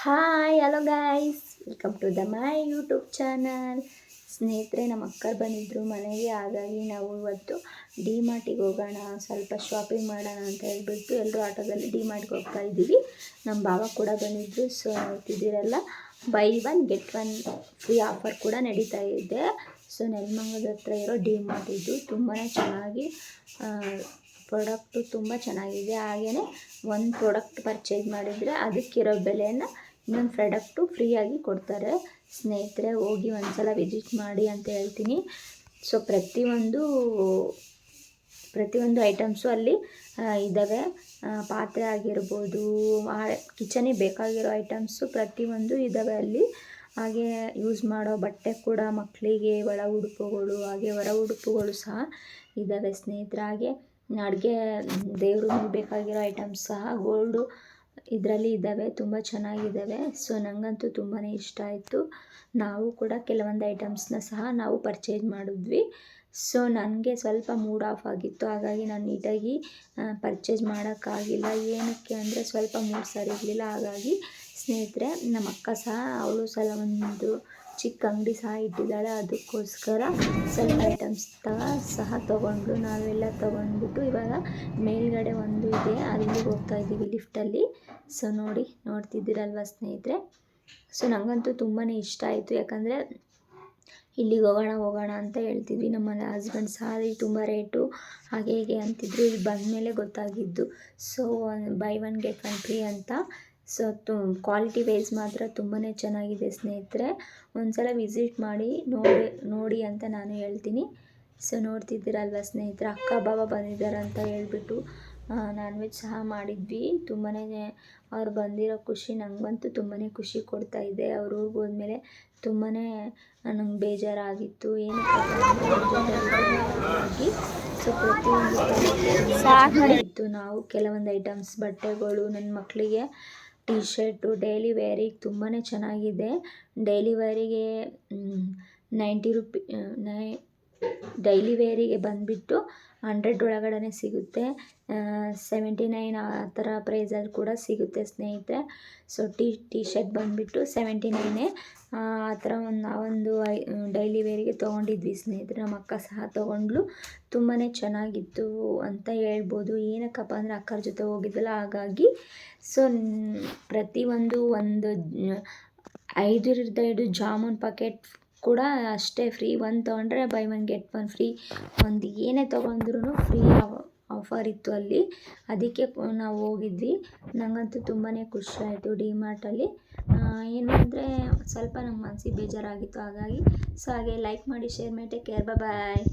Hi hello guys, welcome to my YouTube channel. ಸ್ನೇಹಿತರೆ, ನಮ್ಮ ಅಕ್ಕರು ಬಂದಿದ್ದರು ಮನೆಗೆ. ಹಾಗಾಗಿ ನಾವು ಇವತ್ತು ಡಿ ಮಾರ್ಟಿಗೆ ಹೋಗೋಣ, ಸ್ವಲ್ಪ ಶಾಪಿಂಗ್ ಮಾಡೋಣ ಅಂತ ಹೇಳ್ಬಿಟ್ಟು ಎಲ್ಲರೂ ಆಟೋದಲ್ಲಿ ಡಿ ಮಾರ್ಟ್ಗೆ ಹೋಗ್ತಾ ಇದ್ದೀವಿ. ನಮ್ಮ ಭಾವ ಕೂಡ ಬಂದಿದ್ದರು. ಸೊ ನೋಡ್ತಿದ್ದೀರಲ್ಲ, buy one get one free offer ಕೂಡ ನಡೀತಾ ಇದೆ. ಸೊ ನೆಲಮಂಗಲದ ಹತ್ರ ಇರೋ ಡಿ ಮಾರ್ಟ್ ಇದು. ತುಂಬಾ ಚೆನ್ನಾಗಿ ಪ್ರಾಡಕ್ಟು ತುಂಬ ಚೆನ್ನಾಗಿದೆ. ಹಾಗೆಯೇ ಒಂದು ಪ್ರಾಡಕ್ಟ್ ಪರ್ಚೇಸ್ ಮಾಡಿದರೆ ಅದಕ್ಕಿರೋ ಬೆಲೆಯನ್ನು ಇನ್ನೊಂದು ಪ್ರಾಡಕ್ಟು ಫ್ರೀಯಾಗಿ ಕೊಡ್ತಾರೆ. ಸ್ನೇಹಿತರೆ, ಹೋಗಿ ಒಂದು ಸಲ ವಿಸಿಟ್ ಮಾಡಿ ಅಂತ ಹೇಳ್ತೀನಿ. ಸೊ ಪ್ರತಿಯೊಂದು ಐಟಮ್ಸು ಅಲ್ಲಿ ಇದ್ದಾವೆ. ಪಾತ್ರೆ ಆಗಿರ್ಬೋದು, ಕಿಚನಿಗೆ ಬೇಕಾಗಿರೋ ಐಟಮ್ಸು ಪ್ರತಿಯೊಂದು ಇದ್ದಾವೆ ಅಲ್ಲಿ. ಹಾಗೆ ಯೂಸ್ ಮಾಡೋ ಬಟ್ಟೆ ಕೂಡ, ಮಕ್ಕಳಿಗೆ ಒಳ ಉಡುಪುಗಳು, ಹಾಗೆ ಹೊರ ಉಡುಪುಗಳು ಸಹ ಇದ್ದಾವೆ ಸ್ನೇಹಿತರೆ. ಹಾಗೆ ಅಡುಗೆ ದೇವ್ರಿಗೆ ಬೇಕಾಗಿರೋ ಐಟಮ್ಸ್ ಸಹ ಗೋಲ್ಡು ಇದರಲ್ಲಿ ಇದ್ದಾವೆ, ತುಂಬ ಚೆನ್ನಾಗಿದ್ದಾವೆ. ಸೊ ನನಗಂತೂ ತುಂಬಾ ಇಷ್ಟ ಆಯಿತು. ನಾವು ಕೂಡ ಕೆಲವೊಂದು ಐಟಮ್ಸ್ನ ಸಹ ನಾವು ಪರ್ಚೇಸ್ ಮಾಡಿದ್ವಿ. ಸೊ ನನಗೆ ಸ್ವಲ್ಪ ಮೂಡ್ ಆಫ್ ಆಗಿತ್ತು, ಹಾಗಾಗಿ ನಾನು ನೀಟಾಗಿ ಪರ್ಚೇಸ್ ಮಾಡೋಕ್ಕಾಗಿಲ್ಲ. ಏನಕ್ಕೆ ಅಂದರೆ ಸ್ವಲ್ಪ ಮೂಡ್ ಸರಿ ಇರಲಿಲ್ಲ. ಹಾಗಾಗಿ ಸ್ನೇಹಿತರೆ, ನಮ್ಮ ಅಕ್ಕ ಸಹ ಅವಳು ಒಂದು ಚಿಕ್ಕ ಅಂಗಡಿ ಸಹ ಇಟ್ಟಿದ್ದಾಳೆ. ಅದಕ್ಕೋಸ್ಕರ ಸ್ವಲ್ಪ ಐಟಮ್ಸ್ ಸಹ ತೊಗೊಂಡ್ಳು. ನಾವೆಲ್ಲ ತೊಗೊಂಡ್ಬಿಟ್ಟು ಇವಾಗ ಮೇಲ್ಗಡೆ ಒಂದು ಇದೆ, ಅಲ್ಲಿಗೆ ಹೋಗ್ತಾ ಇದ್ದೀವಿ ಲಿಫ್ಟಲ್ಲಿ. ಸೊ ನೋಡ್ತಿದ್ದೀರಲ್ವ ಸ್ನೇಹಿತರೆ. ಸೊ ನನಗಂತೂ ತುಂಬಾ ಇಷ್ಟ ಆಯಿತು. ಯಾಕಂದರೆ ಇಲ್ಲಿಗೆ ಹೋಗೋಣ ಅಂತ ಹೇಳ್ತಿದ್ವಿ. ನಮ್ಮ ಹಸ್ಬೆಂಡ್ ಸಹ ತುಂಬ ರೇಟು ಹಾಗೆ ಹೀಗೆ ಅಂತಿದ್ರು. ಇಲ್ಲಿ ಬಂದಮೇಲೆ ಗೊತ್ತಾಗಿದ್ದು. So by one get one free ಅಂತ. ಸೊ ಕ್ವಾಲಿಟಿ ವೈಸ್ ಮಾತ್ರ ತುಂಬಾ ಚೆನ್ನಾಗಿದೆ ಸ್ನೇಹಿತರೆ. ಒಂದು ಸಲ ವಿಸಿಟ್ ಮಾಡಿ ನೋಡಿ ಅಂತ ನಾನು ಹೇಳ್ತೀನಿ. ಸೊ ನೋಡ್ತಿದ್ದೀರಲ್ವ ಸ್ನೇಹಿತರೆ, ಅಕ್ಕ ಬಾವ ಬಂದಿದ್ದಾರೆ ಅಂತ ಹೇಳ್ಬಿಟ್ಟು ನಾನ್ ವೆಜ್ ಸಹ ಮಾಡಿದ್ವಿ. ತುಂಬಾ ಅವ್ರು ಬಂದಿರೋ ಖುಷಿ ನನಗಂತೂ ತುಂಬಾ ಖುಷಿ ಕೊಡ್ತಾ ಇದೆ. ಅವ್ರ ಊರಿಗೆ ಹೋದ್ಮೇಲೆ ತುಂಬಾ ನಂಗೆ ಬೇಜಾರಾಗಿತ್ತು. ಹಾಗಾಗಿ ಸೊ ಪ್ರತಿಯೊಂದು ಇತ್ತು. ನಾವು ಕೆಲವೊಂದು ಐಟಮ್ಸ್, ಬಟ್ಟೆಗಳು, ನನ್ನ ಮಕ್ಕಳಿಗೆ ಟೀ ಶರ್ಟು ಡೈಲಿ ವೇರಿಗೆ ತುಂಬಾ ಚೆನ್ನಾಗಿದೆ. ಡೈಲಿ ವೇರಿಗೆ 90 ರೂಪಿ ಡೈಲಿ ವೇರಿಗೆ ಬಂದುಬಿಟ್ಟು 100 ಒಳಗಡೆ ಸಿಗುತ್ತೆ. 79 ಆ ಥರ ಪ್ರೈಸಲ್ಲಿ ಕೂಡ ಸಿಗುತ್ತೆ ಸ್ನೇಹಿತರೆ. ಸೊ ಟೀ ಶರ್ಟ್ ಬಂದುಬಿಟ್ಟು 79 ಆ ಥರ ನಾವೊಂದು ಡೈಲಿ ವೇರಿಗೆ ತೊಗೊಂಡಿದ್ವಿ ಸ್ನೇಹಿತರೆ. ನಮ್ಮ ಅಕ್ಕ ಸಹ ತೊಗೊಂಡ್ಲು. ತುಂಬಾ ಚೆನ್ನಾಗಿತ್ತು ಅಂತ ಹೇಳ್ಬೋದು. ಏನಕ್ಕಪ್ಪ ಅಂದರೆ ಅಕ್ಕರ ಜೊತೆ ಹೋಗಿದ್ದಲ್ಲ, ಹಾಗಾಗಿ. ಸೊ ಪ್ರತಿಯೊಂದು ಒಂದು 5 ಜಾಮೂನ್ ಪ್ಯಾಕೆಟ್ ಕೂಡ ಅಷ್ಟೇ ಫ್ರೀ. ಒಂದು ತೊಗೊಂಡ್ರೆ by one get one free. ಒಂದು ಏನೇ ತೊಗೊಂಡ್ರೂ ಫ್ರೀ ಆಫರ್ ಇತ್ತು ಅಲ್ಲಿ. ಅದಕ್ಕೆ ನಾವು ಹೋಗಿದ್ವಿ. ನನಗಂತೂ ತುಂಬಾ ಖುಷಿ ಆಯಿತು ಡಿ ಮಾರ್ಟಲ್ಲಿ. ಏನು ಅಂದರೆ ಸ್ವಲ್ಪ ನಮ್ಮ ಮನಸ್ಸಿಗೆ ಬೇಜಾರಾಗಿತ್ತು, ಹಾಗಾಗಿ. ಸೊ ಹಾಗೆ ಲೈಕ್ ಮಾಡಿ, ಶೇರ್ ಮಾಡಿ, ಟೇಕ್ ಕೇರ್, ಬಾಯ್.